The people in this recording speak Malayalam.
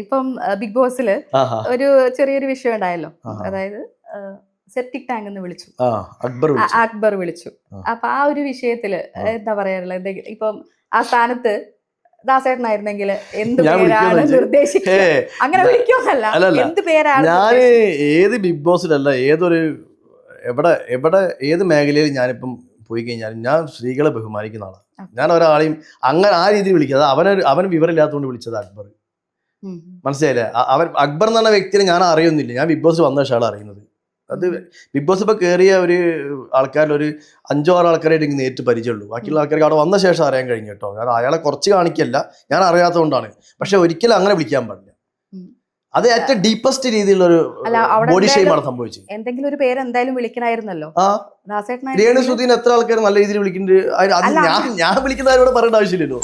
ഇപ്പം ബിഗ് ബോസില് ഒരു ചെറിയൊരു വിഷയം ഉണ്ടായല്ലോ. അതായത് സെപ്റ്റിക് ടാങ്ക് എന്ന് വിളിച്ചു, അക്ബർ വിളിച്ചു. അപ്പൊ ആ ഒരു വിഷയത്തില് എന്താ പറയാനുള്ളത്? ഇപ്പം ആ സ്ഥാനത്ത് ദാസേട്ടനായിരുന്നെങ്കിൽ എന്ത് പേരാണ് നിർദ്ദേശിക്കുക? അങ്ങനെ വിളിക്കുമല്ല, എന്ത് പേരാണ്? ഞാൻ ഏത് ബിഗ് ബോസിലല്ല, ഏതൊരു എവിടെ ഏത് മേഖലയിൽ ഞാനിപ്പം പോയി കഴിഞ്ഞാലും ഞാൻ സ്ത്രീകളെ ബഹുമാനിക്കുന്ന ആളാണ്. ഞാൻ ഒരാളെയും അങ്ങനെ ആ രീതിയിൽ വിളിക്കാതെ അവന് വിവരമില്ലാത്തതുകൊണ്ട് വിളിച്ചത് അക്ബർ. മനസ്സിലായില്ലേ? അക്ബർ എന്ന് പറഞ്ഞ വ്യക്തിനെ ഞാൻ അറിയുന്നില്ല. ഞാൻ ബിഗ് ബോസ് വന്ന ശേഷമാണ് അറിയുന്നത്. അത് ബിഗ് ബോസ് ഇപ്പൊ കയറിയ ഒരു ആൾക്കാരിൽ ഒരു 5-6 ആൾക്കാരായിട്ട് എനിക്ക് നേരിട്ട് പരിചയമുള്ളൂ. ബാക്കിയുള്ള ആൾക്കാർക്ക് അവിടെ വന്ന ശേഷം അറിയാൻ കഴിഞ്ഞു കേട്ടോ. കാരണം അയാളെ കുറച്ച് കാണിക്കല്ല, ഞാൻ അറിയാത്തതുകൊണ്ടാണ്. പക്ഷെ ഒരിക്കലും അങ്ങനെ വിളിക്കാൻ പാടില്ല. അത് ഏറ്റവും ഡീപ്പസ്റ്റ് രീതിയിലുള്ള ഒരു ബോഡി ഷെയിമാണ് സംഭവിച്ചത്. എന്തെങ്കിലും ഒരു പേര് എന്തായാലും വിളിക്കണമായിരുന്നല്ലോ. രേണു സുധീൻ എത്ര ആൾക്കാർ നല്ല രീതിയിൽ വിളിക്കുന്നുണ്ട്. ഞാൻ വിളിക്കുന്ന ആരോട് പറയേണ്ട ആവശ്യമില്ലല്ലോ.